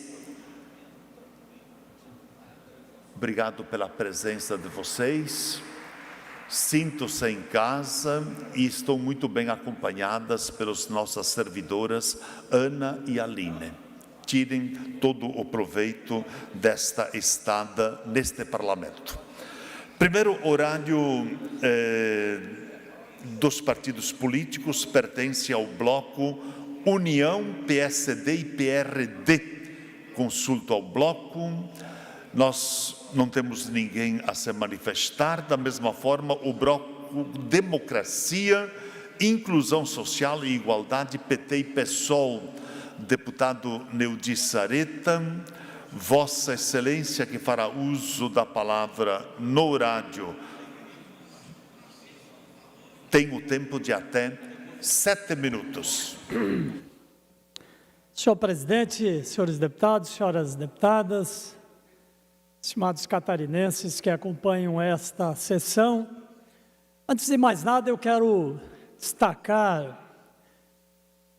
Obrigado pela presença de vocês. Sinto-se em casa e estou muito bem acompanhadas pelas nossas servidoras Ana e Aline. Tirem todo o proveito desta estada neste Parlamento. Primeiro horário dos partidos políticos pertence ao bloco União, PSD e PRD. Consulto ao bloco. Nós não temos ninguém a se manifestar. Da mesma forma, o bloco Democracia, Inclusão Social e Igualdade, PT e PSOL. Deputado Neudi Sareta, Vossa Excelência, que fará uso da palavra no horário, tem o tempo de até 7 minutos. Senhor presidente, senhores deputados, senhoras deputadas, estimados catarinenses que acompanham esta sessão, antes de mais nada eu quero destacar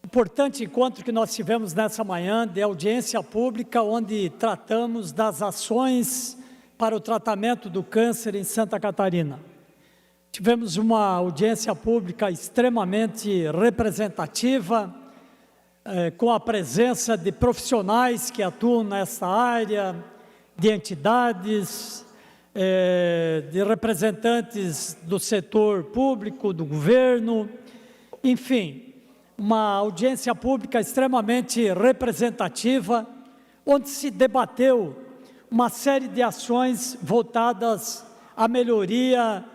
o importante encontro que nós tivemos nessa manhã de audiência pública, onde tratamos das ações para o tratamento do câncer em Santa Catarina. Tivemos uma audiência pública extremamente representativa, com a presença de profissionais que atuam nessa área, de entidades, de representantes do setor público, do governo, enfim, uma audiência pública extremamente representativa, onde se debateu uma série de ações voltadas à melhoria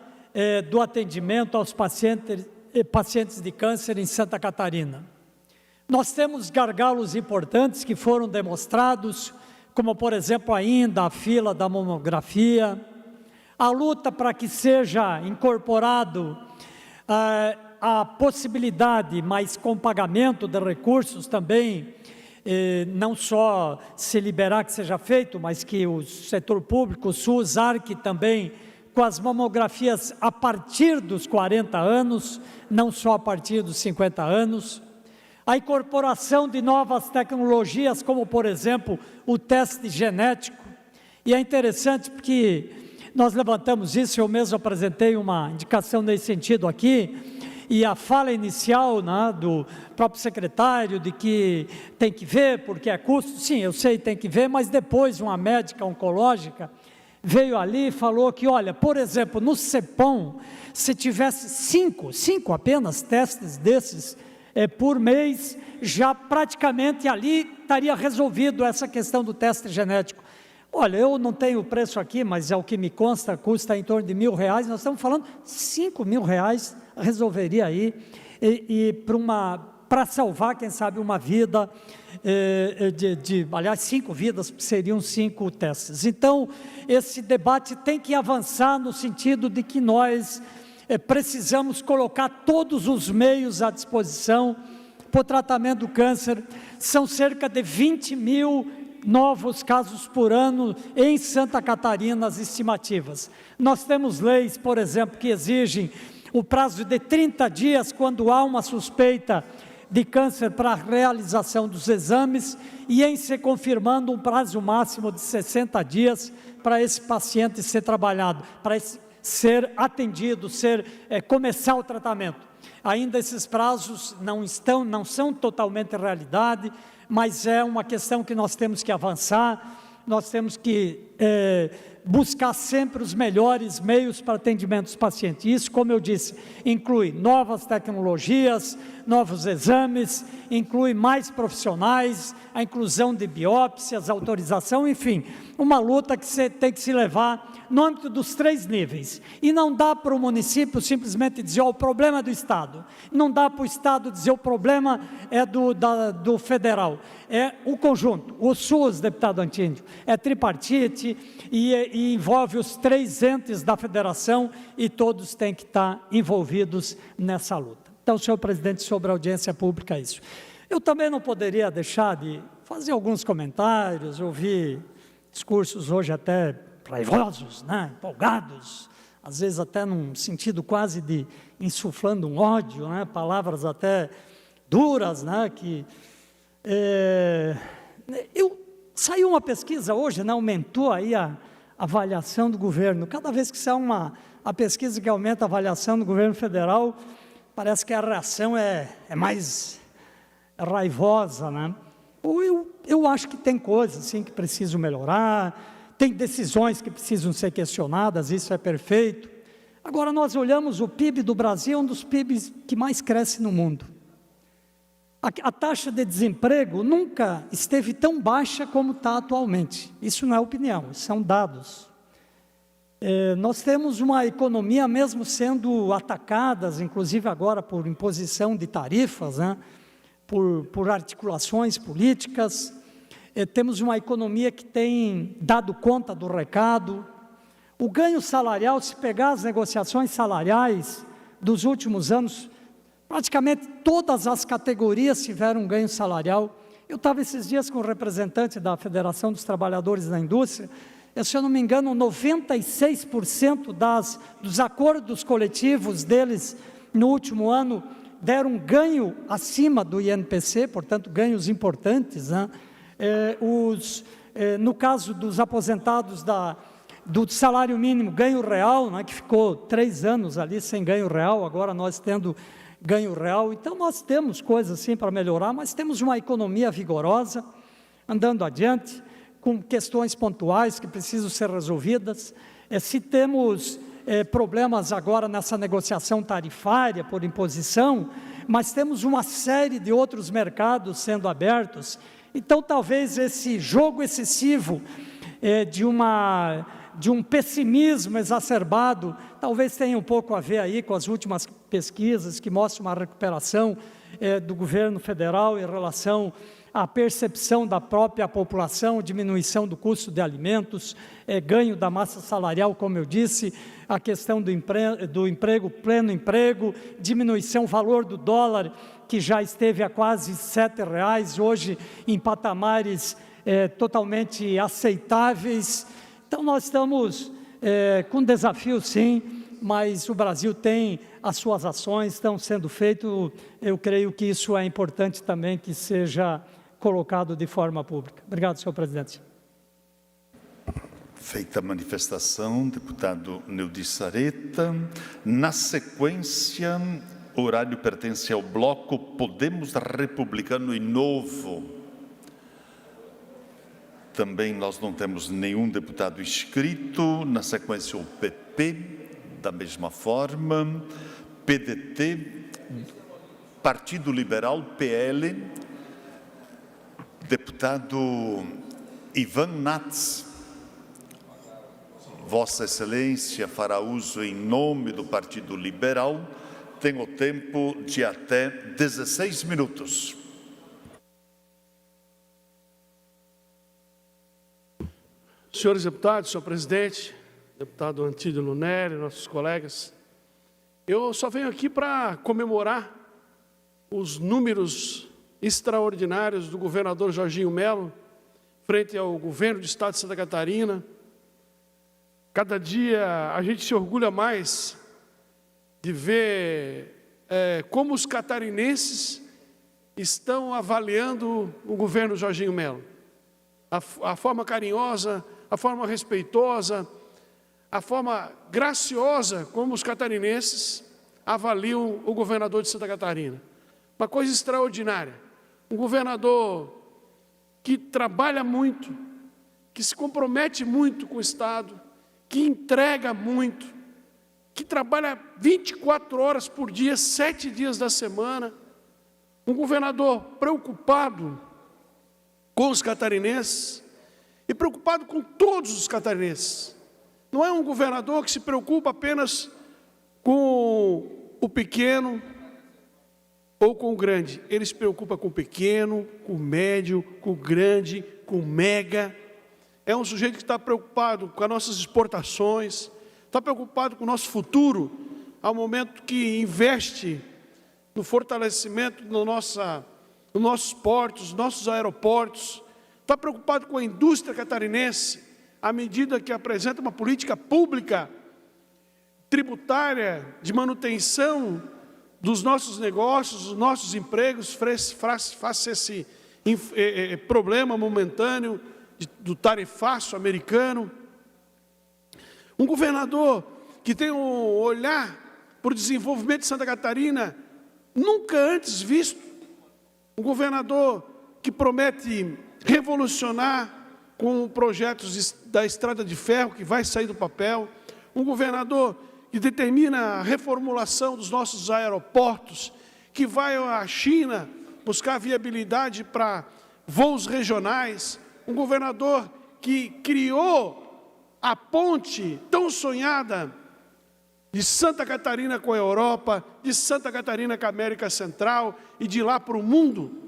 do atendimento aos pacientes de câncer em Santa Catarina. Nós temos gargalos importantes que foram demonstrados, como, por exemplo, ainda a fila da mamografia, a luta para que seja incorporado a possibilidade, mas com pagamento de recursos também, não só se liberar que seja feito, mas que o setor público, o SUS, arque também com as mamografias a partir dos 40 anos, não só a partir dos 50 anos, a incorporação de novas tecnologias, como, por exemplo, o teste genético. E é interessante porque nós levantamos isso, eu mesmo apresentei uma indicação nesse sentido aqui, e a fala inicial, né, do próprio secretário, de que tem que ver, porque é custo, sim, eu sei, tem que ver, mas depois uma médica oncológica veio ali e falou que, olha, por exemplo, no CEPOM, se tivesse cinco apenas testes desses por mês, já praticamente ali estaria resolvido essa questão do teste genético. Olha, eu não tenho o preço aqui, mas é o que me consta, custa em torno de R$1.000, nós estamos falando R$5.000, resolveria aí, para salvar, quem sabe, uma vida, aliás, 5 vidas, seriam 5 testes. Então, esse debate tem que avançar no sentido de que nós precisamos colocar todos os meios à disposição para o tratamento do câncer. São cerca de 20 mil novos casos por ano em Santa Catarina, as estimativas. Nós temos leis, por exemplo, que exigem o prazo de 30 dias quando há uma suspeita de câncer para a realização dos exames, e em se confirmando um prazo máximo de 60 dias para esse paciente ser trabalhado, para ser atendido, começar o tratamento. Ainda esses prazos não são totalmente realidade, mas é uma questão que nós temos que avançar, nós temos que buscar sempre os melhores meios para atendimento dos pacientes. Isso, como eu disse, inclui novas tecnologias, novos exames, inclui mais profissionais, a inclusão de biópsias, autorização, enfim, uma luta que tem que se levar no âmbito dos 3 níveis. E não dá para o município simplesmente dizer, o problema é do Estado. Não dá para o Estado dizer, o problema é do federal. É o conjunto. O SUS, deputado Antídio, é tripartite e envolve os 3 entes da federação, e todos têm que estar envolvidos nessa luta. Então, senhor presidente, sobre a audiência pública, é isso. Eu também não poderia deixar de fazer alguns comentários, ouvir discursos hoje até raivosos, né, empolgados, às vezes até num sentido quase de insuflando um ódio, né, palavras até duras, né, que... Saiu uma pesquisa hoje, né, aumentou aí a avaliação do governo. Cada vez que sai a pesquisa que aumenta a avaliação do governo federal, parece que a reação é mais raivosa, né? Eu acho que tem coisas assim que precisam melhorar, tem decisões que precisam ser questionadas, isso é perfeito. Agora, nós olhamos o PIB do Brasil, um dos PIBs que mais cresce no mundo. A taxa de desemprego nunca esteve tão baixa como está atualmente. Isso não é opinião, isso são dados. Nós temos uma economia, mesmo sendo atacadas, inclusive agora por imposição de tarifas, né, por articulações políticas, temos uma economia que tem dado conta do recado. O ganho salarial, se pegar as negociações salariais dos últimos anos, praticamente todas as categorias tiveram um ganho salarial. Eu estava esses dias com o representante da Federação dos Trabalhadores da Indústria, se eu não me engano, 96% dos acordos coletivos deles no último ano deram um ganho acima do INPC, portanto, ganhos importantes, né? No caso dos aposentados do salário mínimo, ganho real, né, que ficou 3 anos ali sem ganho real, agora nós tendo ganho real. Então, nós temos coisas assim para melhorar, mas temos uma economia vigorosa, andando adiante, com questões pontuais que precisam ser resolvidas. Se temos problemas agora nessa negociação tarifária por imposição, mas temos uma série de outros mercados sendo abertos. Então, talvez esse jogo excessivo de um pessimismo exacerbado, talvez tenha um pouco a ver aí com as últimas pesquisas que mostram uma recuperação do governo federal em relação à percepção da própria população, diminuição do custo de alimentos, ganho da massa salarial, como eu disse, a questão do emprego, pleno emprego, diminuição do valor do dólar, que já esteve a quase R$7, hoje em patamares totalmente aceitáveis. Então, nós estamos com desafios, sim, mas o Brasil tem as suas ações, estão sendo feitas. Eu creio que isso é importante também que seja colocado de forma pública. Obrigado, senhor presidente. Feita a manifestação, deputado Neudi Sareta. Na sequência, o horário pertence ao bloco Podemos Republicano e Novo. Também nós não temos nenhum deputado inscrito. Na sequência, o PP, da mesma forma. PDT, Partido Liberal, PL. Deputado Ivan Nats, Vossa Excelência fará uso em nome do Partido Liberal, tem o tempo de até 16 minutos. Senhores deputados, senhor presidente, deputado Antídio Lunelli, nossos colegas, eu só venho aqui para comemorar os números extraordinários do governador Jorginho Melo, frente ao governo do estado de Santa Catarina. Cada dia a gente se orgulha mais de ver como os catarinenses estão avaliando o governo Jorginho Melo. A forma carinhosa, a forma respeitosa, a forma graciosa como os catarinenses avaliam o governador de Santa Catarina. Uma coisa extraordinária. Um governador que trabalha muito, que se compromete muito com o Estado, que entrega muito, que trabalha 24 horas por dia, 7 dias da semana. Um governador preocupado com os catarinenses e preocupado com todos os catarinenses. Não é um governador que se preocupa apenas com o pequeno ou com o grande. Ele se preocupa com o pequeno, com o médio, com o grande, com o mega. É um sujeito que está preocupado com as nossas exportações, está preocupado com o nosso futuro, ao momento que investe no fortalecimento dos nossos portos, nossos aeroportos, está preocupado com a indústria catarinense, à medida que apresenta uma política pública, tributária, de manutenção dos nossos negócios, dos nossos empregos, face esse problema momentâneo do tarifaço americano. Um governador que tem um olhar para o desenvolvimento de Santa Catarina nunca antes visto. Um governador que promete revolucionar com projetos da estrada de ferro que vai sair do papel. Um governador que determina a reformulação dos nossos aeroportos, que vai à China buscar viabilidade para voos regionais. Um governador que criou a ponte tão sonhada de Santa Catarina com a Europa, de Santa Catarina com a América Central e de lá para o mundo.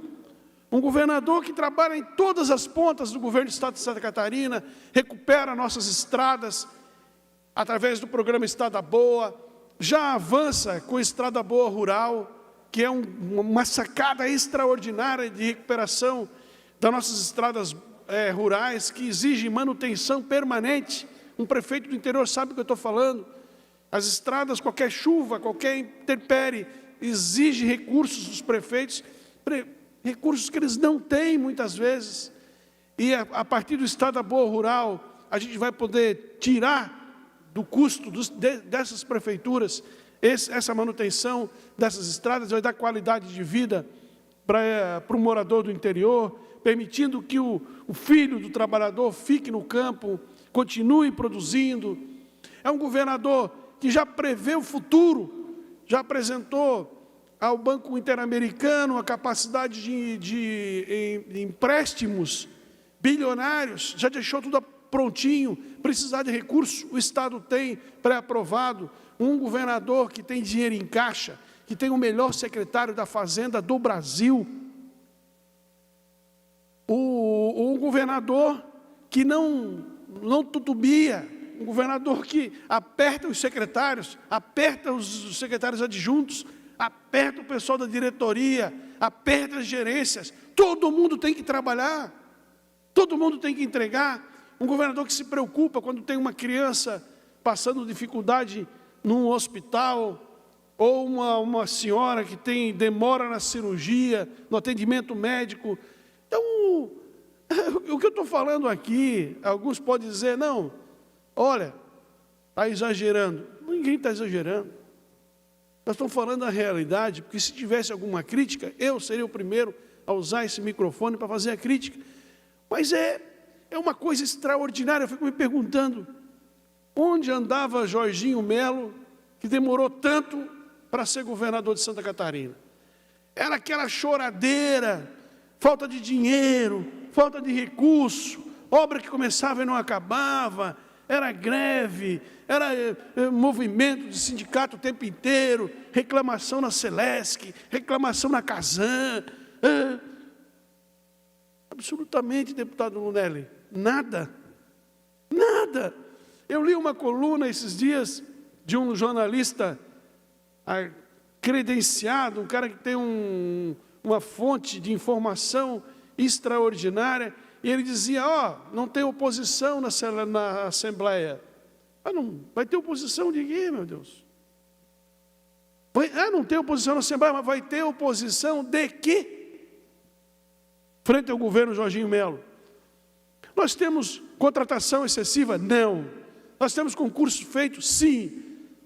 Um governador que trabalha em todas as pontas do governo do estado de Santa Catarina, recupera nossas estradas através do programa Estrada Boa, já avança com Estrada Boa Rural, que é uma sacada extraordinária de recuperação das nossas estradas rurais, que exigem manutenção permanente. Um prefeito do interior sabe o que eu estou falando. As estradas, qualquer chuva, qualquer intempérie, exige recursos dos prefeitos, recursos que eles não têm muitas vezes. E a partir do Estado da Boa Rural, a gente vai poder tirar do custo dessas prefeituras essa manutenção dessas estradas, vai dar qualidade de vida para o morador do interior, permitindo que o filho do trabalhador fique no campo, continue produzindo. É um governador que já prevê o futuro, já apresentou ao Banco Interamericano a capacidade de empréstimos bilionários, já deixou tudo prontinho. Precisar de recurso, o Estado tem pré-aprovado. Um governador que tem dinheiro em caixa, que tem o melhor secretário da Fazenda do Brasil. Um governador que não tutubia, um governador que aperta os secretários, aperta os secretários adjuntos, aperta o pessoal da diretoria, aperta as gerências. Todo mundo tem que trabalhar, todo mundo tem que entregar. Um governador que se preocupa quando tem uma criança passando dificuldade num hospital, ou uma senhora que demora na cirurgia, no atendimento médico. Então, o que eu estou falando aqui, alguns podem dizer, não, olha, está exagerando. Ninguém está exagerando. Nós estamos falando da realidade, porque se tivesse alguma crítica, eu seria o primeiro a usar esse microfone para fazer a crítica. Mas é uma coisa extraordinária. Eu fico me perguntando, onde andava Jorginho Melo, que demorou tanto para ser governador de Santa Catarina? Era aquela choradeira, falta de dinheiro, falta de recurso, obra que começava e não acabava, era greve, era movimento de sindicato o tempo inteiro, reclamação na Celesc, reclamação na Casan. Absolutamente, deputado Lunelli, nada. Eu li uma coluna esses dias de um jornalista credenciado, um cara que tem uma fonte de informação extraordinária, e ele dizia, não tem oposição na Assembleia. Não vai ter oposição de quê, meu Deus? Não tem oposição na Assembleia, mas vai ter oposição de quê? Frente ao governo Jorginho Melo. Nós temos contratação excessiva? Não. Nós temos concursos feitos? Sim.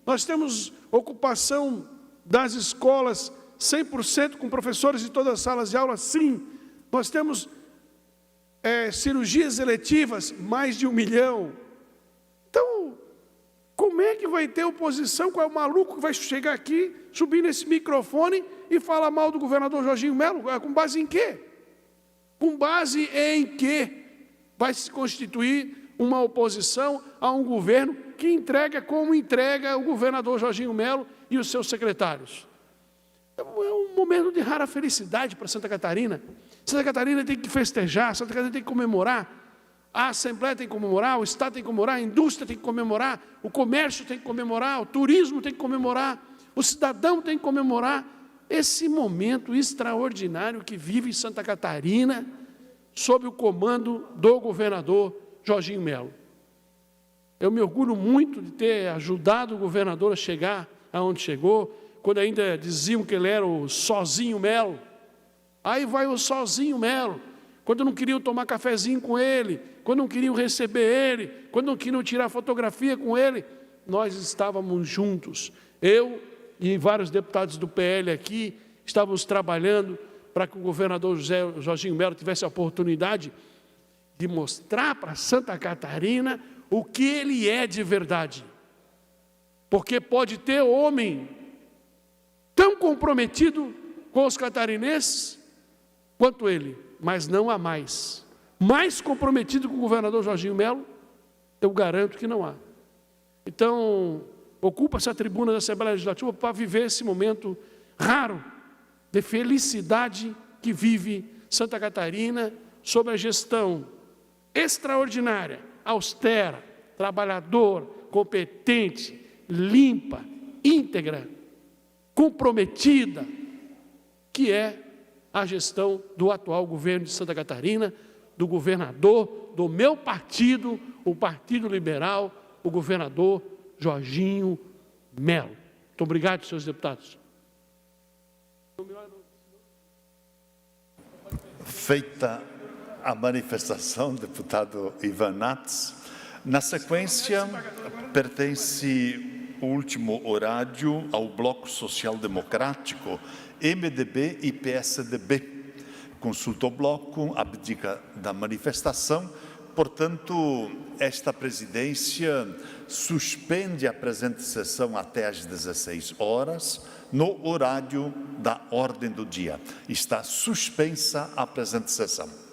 Nós temos ocupação das escolas 100% com professores em todas as salas de aula? Sim. Nós temos cirurgias eletivas, mais de 1 milhão. Então, como é que vai ter oposição? Qual é o maluco que vai chegar aqui, subir nesse microfone e falar mal do governador Jorginho Melo? Com base em quê? Com base em quê vai se constituir uma oposição a um governo que entrega como entrega o governador Jorginho Melo e os seus secretários? É um momento de rara felicidade para Santa Catarina. Santa Catarina tem que festejar, Santa Catarina tem que comemorar, a Assembleia tem que comemorar, o Estado tem que comemorar, a indústria tem que comemorar, o comércio tem que comemorar, o turismo tem que comemorar, o cidadão tem que comemorar esse momento extraordinário que vive Santa Catarina sob o comando do governador Jorginho Melo. Eu me orgulho muito de ter ajudado o governador a chegar aonde chegou, quando ainda diziam que ele era o sozinho Melo. Aí vai o sozinho Melo, quando não queriam tomar cafezinho com ele, quando não queriam receber ele, quando não queriam tirar fotografia com ele, nós estávamos juntos. Eu e vários deputados do PL aqui estávamos trabalhando para que o governador Jorginho Melo tivesse a oportunidade de mostrar para Santa Catarina o que ele é de verdade. Porque pode ter homem tão comprometido com os catarinenses quanto ele, mas não há mais. Mais comprometido com o governador Jorginho Melo, eu garanto que não há. Então, ocupa essa tribuna da Assembleia Legislativa para viver esse momento raro de felicidade que vive Santa Catarina sob a gestão extraordinária, austera, trabalhador, competente, limpa, íntegra, comprometida, que é a gestão do atual governo de Santa Catarina, do governador do meu partido, o Partido Liberal, o governador Jorginho Melo. Muito obrigado, senhores deputados. Feita a manifestação, deputado Ivan Nats, na sequência, pertence o último horário ao Bloco Social Democrático, MDB e PSDB. Consulta o bloco, abdica da manifestação, portanto, esta presidência suspende a presente sessão até às 16 horas, no horário da ordem do dia. Está suspensa a presente sessão.